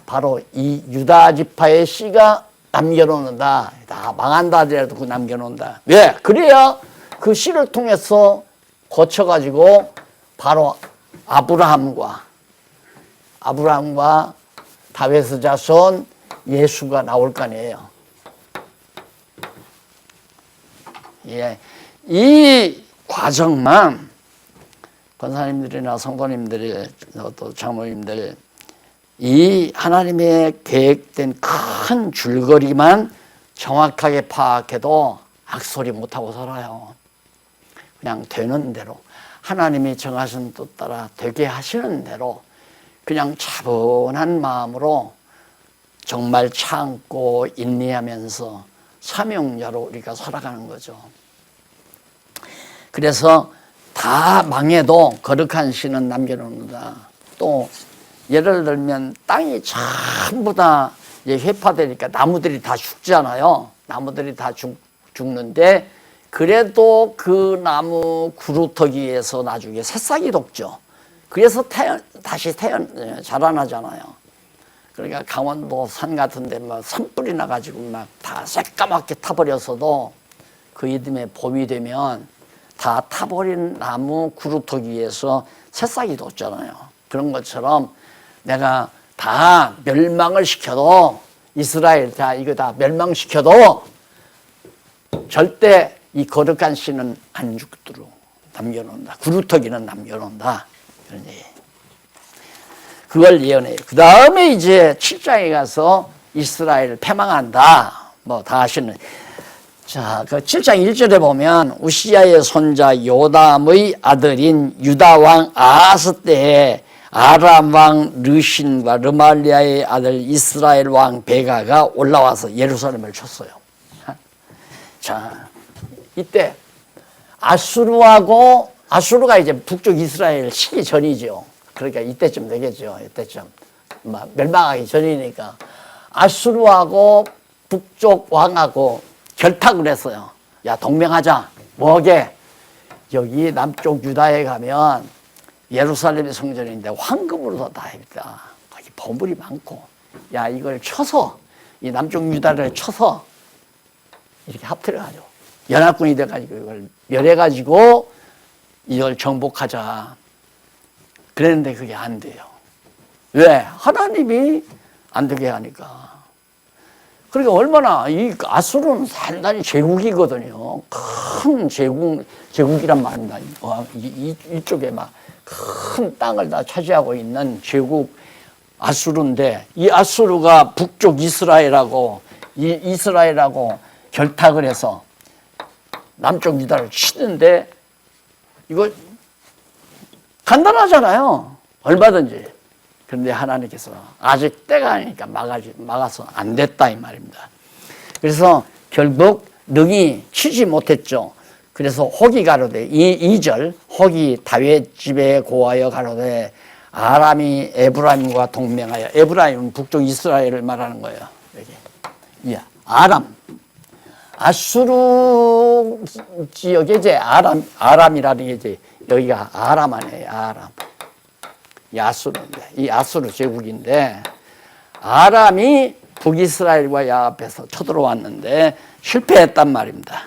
바로 이 유다 지파의 씨가 남겨놓는다. 다 망한다 하더라도 그 남겨놓는다. 왜? 그래야 그 씨를 통해서 거쳐가지고 바로 아브라함과 다윗의 자손 예수가 나올 거 아니에요. 예, 이 과정만 권사님들이나 성도님들이 또 장로님들 이 하나님의 계획된 큰 줄거리만 정확하게 파악해도 악소리 못하고 살아요. 그냥 되는 대로 하나님이 정하신 뜻 따라 되게 하시는 대로 그냥 차분한 마음으로 정말 참고 인내하면서 사명자로 우리가 살아가는 거죠. 그래서 다 망해도 거룩한 씨는 남겨놓는다. 또 예를 들면 땅이 전부 다 회파되니까 나무들이 다 죽잖아요. 나무들이 다 죽는데 그래도 그 나무 구루터기에서 나중에 새싹이 돋죠. 그래서 다시 자라나잖아요. 그러니까 강원도 산 같은 데 막 산불이 나가지고 막 다 새까맣게 타버렸어도 그 이듬해 봄이 되면 다 타버린 나무 구루터기에서 새싹이 돋잖아요. 그런 것처럼 내가 다 멸망을 시켜도 이스라엘 다 이거 다 멸망시켜도 절대 이 거룩한 씨는 안 죽도록 남겨놓는다. 구루터기는 남겨놓는다. 그런 얘기. 그걸 예언해요. 그 다음에 이제 7장에 가서 이스라엘 패망한다. 뭐 다 아시는. 자, 그 7장 1절에 보면 우시야의 손자 요담의 아들인 유다왕 아하스 때에 아람 왕 르신과 르말리아의 아들 이스라엘 왕 베가가 올라와서 예루살렘을 쳤어요. 자, 이때 아수르가 이제 북쪽 이스라엘 치기 전이죠. 그러니까 이때쯤 되겠죠. 이때쯤 멸망하기 전이니까 아수르하고 북쪽 왕하고 결탁을 했어요. 야, 동맹하자. 뭐게? 여기 남쪽 유다에 가면 예루살렘의 성전인데 황금으로 다 했다. 거기 보물이 많고. 야, 이걸 쳐서 이 남쪽 유다를 쳐서 이렇게 합틀어가지고 연합군이 돼가지고 이걸 멸해가지고 이걸 정복하자. 그랬는데 그게 안 돼요. 왜? 하나님이 안 되게 하니까. 그러니까 얼마나 이 아수르는 단단히 제국이거든요. 큰 제국이란 말입니다. 이쪽에 막 큰 땅을 다 차지하고 있는 제국 아수르인데 이 아수르가 북쪽 이스라엘하고 결탁을 해서 남쪽 유다를 치는데 이거 간단하잖아요. 얼마든지. 그런데 하나님께서 아직 때가 아니니까 막아서 안 됐다 이 말입니다. 그래서 결국 능히 치지 못했죠. 그래서 혹이 가로되 2절 혹이 다윗 집에 고하여 가로되 아람이 에브라임과 동맹하여 에브라임은 북쪽 이스라엘을 말하는 거예요. 여기. 예, 아수르 지역에 이제 아람이라는 게 이제 여기가 아람 아니에요. 아람. 이 아수르인데, 이 아수르 제국인데 아람이 북이스라엘과 야합해서 쳐들어왔는데 실패했단 말입니다.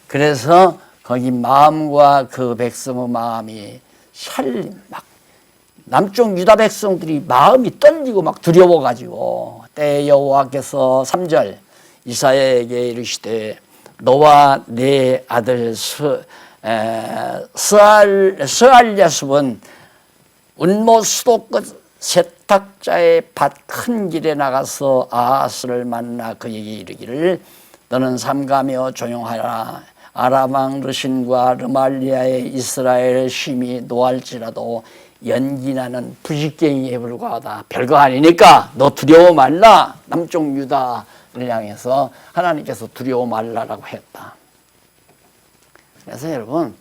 그래서 거기 마음과 그 백성의 마음이 막 남쪽 유다 백성들이 마음이 떨리고 막 두려워가지고 때 여호와께서 3절 이사야에게 이르시되 너와 네 아들 스알야습은 운모 수도끝 세탁자의 밭 큰 길에 나가서 아하스를 만나 그에게 이르기를 너는 삼가며 조용하라. 아람 왕 르신과 르말리아의 이스라엘 심히 노할지라도 연기나는 부식갱이에 불과하다. 별거 아니니까 너 두려워 말라. 남쪽 유다를 향해서 하나님께서 두려워 말라라고 했다. 그래서 여러분,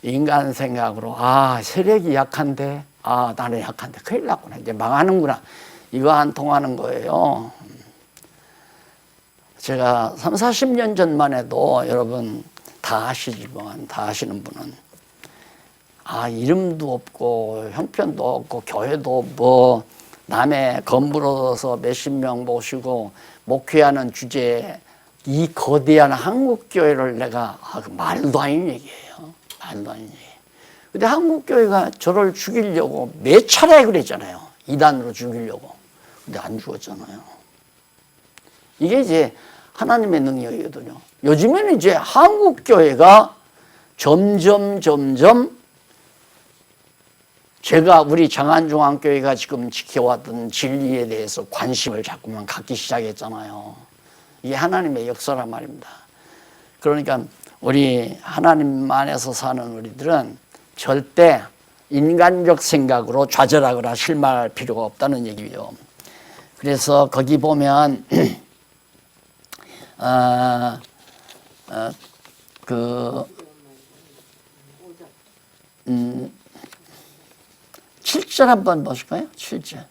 인간 생각으로 세력이 약한데 나는 약한데 큰일 났구나. 이제 망하는구나. 이거 안 통하는 거예요. 제가 30-40년 전만 해도 여러분 다 아시지만, 다 아시는 분은 이름도 없고 형편도 없고 교회도 뭐 남의 건물 얻어서 몇십 명 모시고 목회하는 주제에 이 거대한 한국교회를 내가 말도 아닌 얘기예요. 말도 아닌 얘기. 근데 한국교회가 저를 죽이려고 몇 차례 그랬잖아요. 이단으로 죽이려고. 근데 안 죽었잖아요. 이게 이제 하나님의 능력이거든요. 요즘에는 이제 한국교회가 점점 제가 우리 장안중앙교회가 지금 지켜왔던 진리에 대해서 관심을 자꾸만 갖기 시작했잖아요. 이게 하나님의 역사란 말입니다. 그러니까 우리 하나님 안에서 사는 우리들은 절대 인간적 생각으로 좌절하거나 실망할 필요가 없다는 얘기예요. 그래서 거기 보면 7절 한번 보실까요? 7절.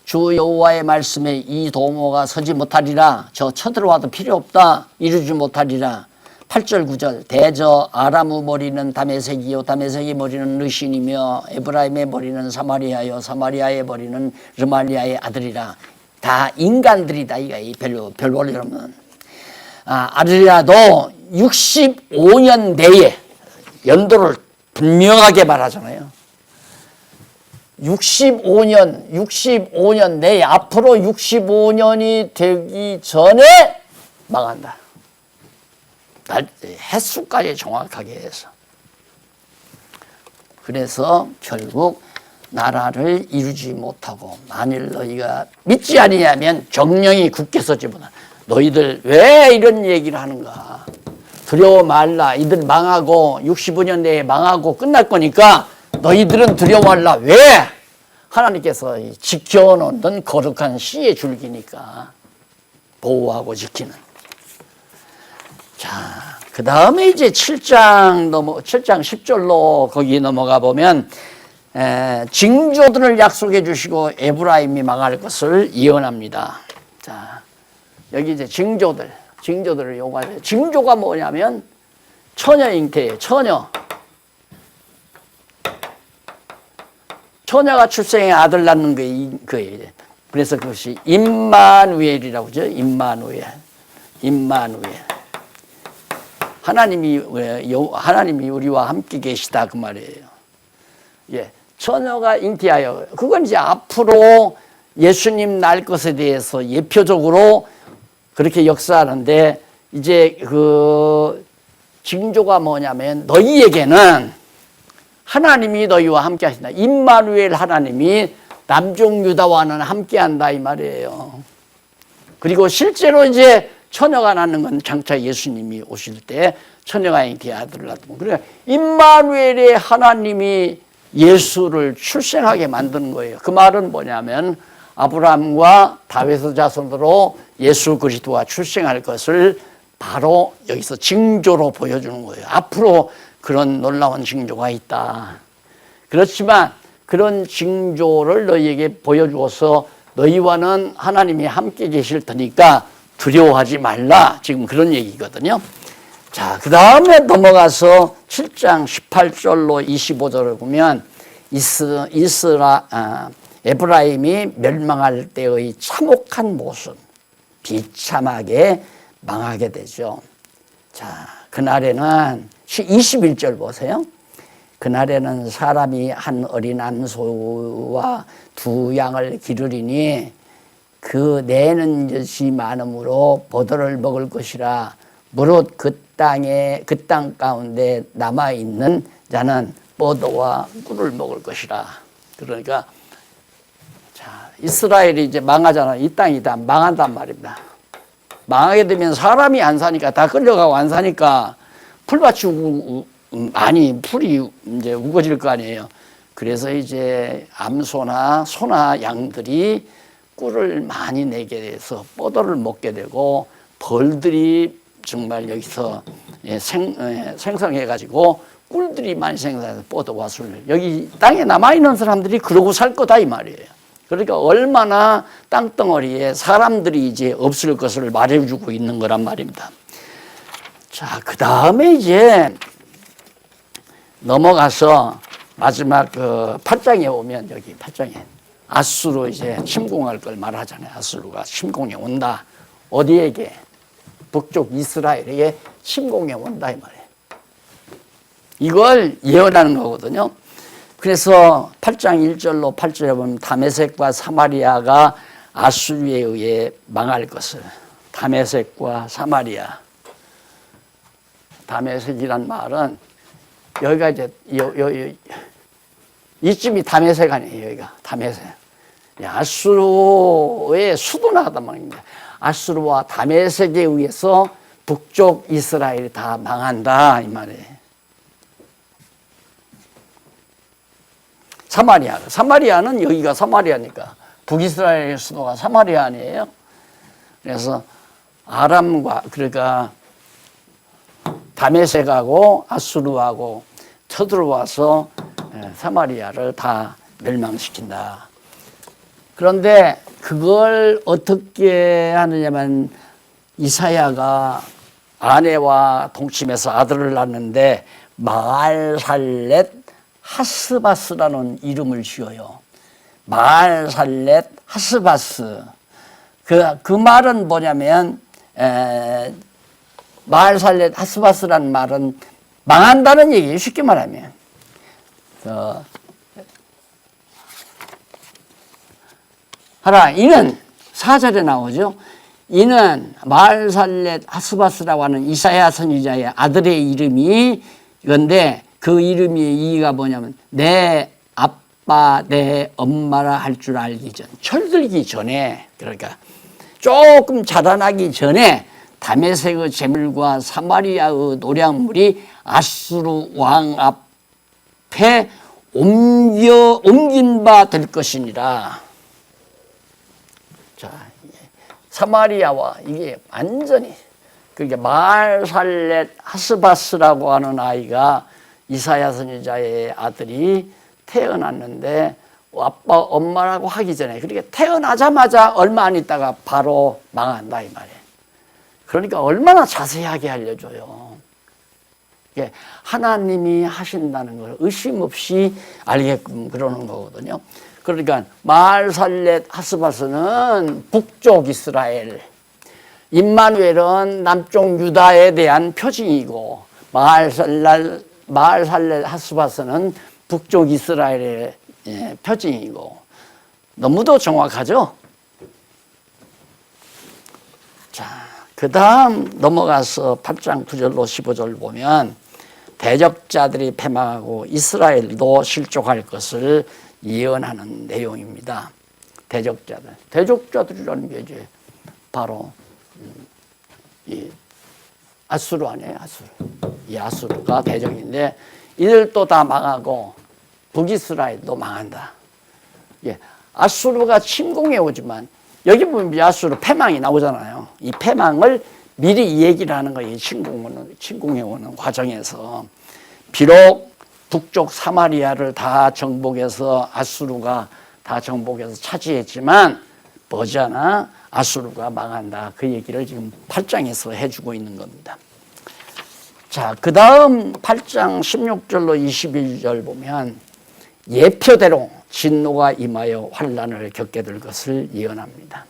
주 여호와의 말씀에 이 도모가 서지 못하리라. 저 쳐들어와도 필요 없다. 이루지 못하리라. 8절 9절. 대저 아람의 머리는 다메섹이요 다메섹의 머리는 르신이며 에브라임의 머리는 사마리아요 사마리아의 머리는 르말리아의 아들이라. 다 인간들이다. 이거 별 볼일없는. 아들이라도 65년 내에 연도를 분명하게 말하잖아요. 65년 내에 앞으로 65년이 되기 전에 망한다. 횟수까지 정확하게 해서. 그래서 결국 나라를 이루지 못하고 만일 너희가 믿지 아니냐면 정령이 굳게 서지보다. 너희들 왜 이런 얘기를 하는가. 두려워 말라. 이들 망하고 65년 내에 망하고 끝날 거니까 너희들은 두려워 말라. 왜? 하나님께서 지켜놓는 거룩한 씨의 줄기니까 보호하고 지키는. 자, 그 다음에 이제 7장 10절로 거기 넘어가 보면 징조들을 약속해 주시고 에브라임이 망할 것을 예언합니다. 자, 여기 이제 징조들을 요구하죠. 징조가 뭐냐면 처녀 잉태예요. 처녀가 출생해 아들 낳는 거예요. 그래서 그것이 임마누엘이라고 하죠. 임마누엘. 하나님이 우리와 함께 계시다 그 말이에요. 예, 처녀가 잉태하여 그건 이제 앞으로 예수님 날 것에 대해서 예표적으로 그렇게 역사하는데 이제 그 징조가 뭐냐면 너희에게는 하나님이 너희와 함께 하신다. 임마누엘 하나님이 남쪽 유다와는 함께 한다 이 말이에요. 그리고 실제로 이제 처녀가 낳는 건 장차 예수님이 오실 때 처녀가 잉태해 아들을 낳고 그러니까 임마누엘의 하나님이 예수를 출생하게 만드는 거예요. 그 말은 뭐냐면 아브라함과 다윗의 자손으로 예수 그리스도가 출생할 것을 바로 여기서 징조로 보여주는 거예요. 앞으로 그런 놀라운 징조가 있다. 그렇지만 그런 징조를 너희에게 보여주어서 너희와는 하나님이 함께 계실 테니까 두려워하지 말라. 지금 그런 얘기거든요. 자, 그 다음에 넘어가서 7장 18절로 25절을 보면 에브라임이 멸망할 때의 참혹한 모습, 비참하게 망하게 되죠. 자, 그날에는 21절 보세요. 그날에는 사람이 한 어린 암소와 두 양을 기르리니 그 내는 젖이 많음으로 포도를 먹을 것이라. 무릇 그 땅 가운데 남아 있는 자는 포도와 꿀을 먹을 것이라. 그러니까 자, 이스라엘이 이제 망하잖아. 이 땅이 다 망한단 말입니다. 망하게 되면 사람이 안 사니까 다 끌려가고 안 사니까 풀밭이 많이 풀이 이제 우거질 거 아니에요. 그래서 이제 암소나 소나 양들이 꿀을 많이 내게 돼서 뻗어를 먹게 되고 벌들이 정말 여기서 생성해가지고 꿀들이 많이 생성해서 뻗어와 술. 여기 땅에 남아있는 사람들이 그러고 살 거다 이 말이에요. 그러니까 얼마나 땅덩어리에 사람들이 이제 없을 것을 말해주고 있는 거란 말입니다. 자, 그 다음에 이제 넘어가서 마지막 그 8장에 오면 여기 8장에 아수르 이제 침공할 걸 말하잖아요. 아수르가 침공해 온다. 어디에게? 북쪽 이스라엘에게 침공해 온다 이 말이에요. 이걸 예언하는 거거든요. 그래서 8장 1절로 8절에 보면 다메섹과 사마리아가 아수르에 의해 망할 것을. 다메섹과 사마리아. 다메섹이란 말은 여기가 이제 이쯤이 다메섹 아니에요. 여기가 다메섹. 아수르의 수도나다 말입니다. 아수르와 다메섹에 의해서 북쪽 이스라엘이 다 망한다 이 말이에요. 사마리아는 여기가 사마리아니까 북이스라엘의 수도가 사마리아 아니에요. 그래서 아람과 그러니까 다메섹하고 아수르하고 쳐들어와서 사마리아를 다 멸망시킨다. 그런데 그걸 어떻게 하느냐면 이사야가 아내와 동침해서 아들을 낳는데 마알살렛 하스바스라는 이름을 지어요. 마알살렛 하스바스. 그 말은 뭐냐면 마알살렛 하스바스라는 말은 망한다는 얘기예요. 쉽게 말하면. 하나, 이는 4절에 나오죠. 이는 마알살렛 하스바스라고 하는 이사야 선지자의 아들의 이름이 이건데 그 이름이 이가 뭐냐면 내 아빠 내 엄마라 할 줄 알기 전 철들기 전에 그러니까 조금 자라나기 전에 다메섹의 재물과 사마리아의 노량물이 아수르 왕 앞에 옮긴 바 될 것이니라. 자, 사마리아와 이게 완전히 그러니까 마알살렛 하스바스라고 하는 아이가 이사야 선지자의 아들이 태어났는데 아빠 엄마라고 하기 전에 그러니까 태어나자마자 얼마 안 있다가 바로 망한다 이 말이에요. 그러니까 얼마나 자세하게 알려줘요. 하나님이 하신다는 걸 의심 없이 알게끔 그러는 거거든요. 그러니까 마알살렛 하스바스는 북쪽 이스라엘, 임마누엘은 남쪽 유다에 대한 표징이고 마알살렛 하스바스는 북쪽 이스라엘의 표징이고 너무도 정확하죠. 자, 그 다음 넘어가서 8장 9절로 15절 보면 대적자들이 패망하고 이스라엘도 실족할 것을 예언하는 내용입니다. 대적자들이라는 게 이제 바로 이 아수르 아니에요, 아수르. 이 아수르가 대적인데 이들도 다 망하고 북이스라엘도 망한다. 예, 아수르가 침공해 오지만 여기 보면 아수르 패망이 나오잖아요. 이 패망을 미리 얘기를 하는 거예요. 침공해 오는 과정에서. 비록 북쪽 사마리아를 다 정복해서 아수르가 다 정복해서 차지했지만 머지않아 아수르가 망한다. 그 얘기를 지금 8장에서 해주고 있는 겁니다. 자, 그 다음 8장 16절로 21절 보면 예표대로 진노가 임하여 환난을 겪게 될 것을 예언합니다.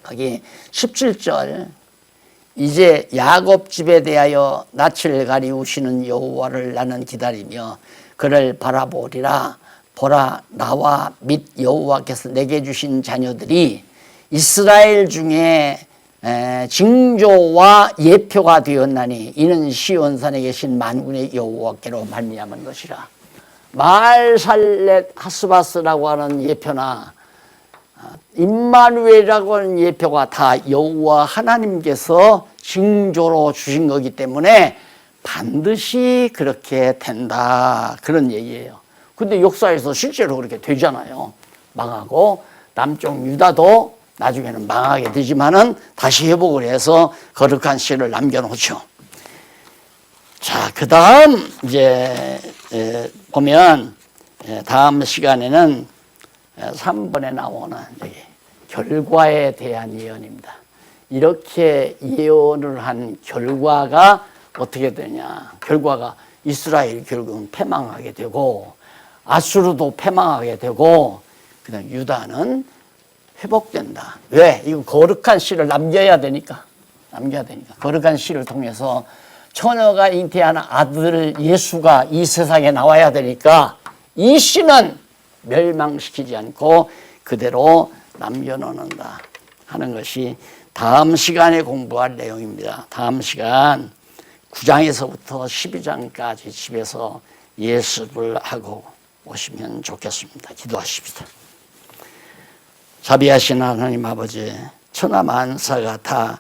거기 17절 이제 야곱 집에 대하여 낯을 가리우시는 여호와를 나는 기다리며 그를 바라보리라. 보라, 나와 및 여호와께서 내게 주신 자녀들이 이스라엘 중에 징조와 예표가 되었나니 이는 시온산에 계신 만군의 여호와께로 말미암은 것이라. 마알살렛 하스바스라고 하는 예표나 임마누엘이라고 하는 예표가 다 여호와 하나님께서 징조로 주신 거기 때문에 반드시 그렇게 된다, 그런 얘기예요. 근데 역사에서 실제로 그렇게 되잖아요. 망하고 남쪽 유다도 나중에는 망하게 되지만은 다시 회복을 해서 거룩한 씨를 남겨놓죠. 자, 그 다음 이제 보면 다음 시간에는 3번에 나오는 여기 결과에 대한 예언입니다. 이렇게 예언을 한 결과가 어떻게 되냐? 결과가 이스라엘이 결국은 패망하게 되고 아수르도 패망하게 되고 그다음 유다는 회복된다. 왜? 이거 거룩한 씨를 남겨야 되니까. 거룩한 씨를 통해서 처녀가 잉태한 아들 예수가 이 세상에 나와야 되니까 이 씨는 멸망시키지 않고 그대로 남겨놓는다 하는 것이 다음 시간에 공부할 내용입니다. 다음 시간 9장에서부터 12장까지 집에서 예습을 하고 오시면 좋겠습니다. 기도하십시다. 자비하신 하나님 아버지, 천하 만사가 다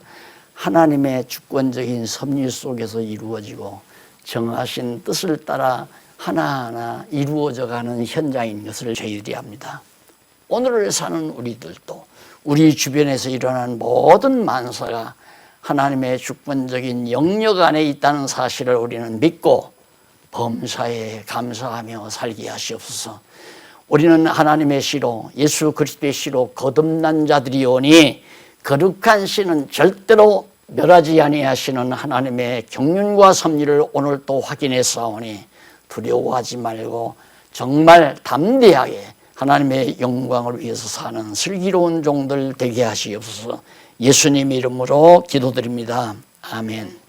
하나님의 주권적인 섭리 속에서 이루어지고 정하신 뜻을 따라 하나하나 이루어져가는 현장인 것을 저희들이 압니다. 오늘을 사는 우리들도 우리 주변에서 일어나는 모든 만사가 하나님의 주권적인 영역 안에 있다는 사실을 우리는 믿고 범사에 감사하며 살게 하시옵소서. 우리는 하나님의 씨로 예수 그리스도의 씨로 거듭난 자들이오니 거룩한 씨는 절대로 멸하지 아니하시는 하나님의 경륜과 섭리를 오늘 또 확인해 싸우니 두려워하지 말고 정말 담대하게 하나님의 영광을 위해서 사는 슬기로운 종들 되게 하시옵소서. 예수님 이름으로 기도드립니다. 아멘.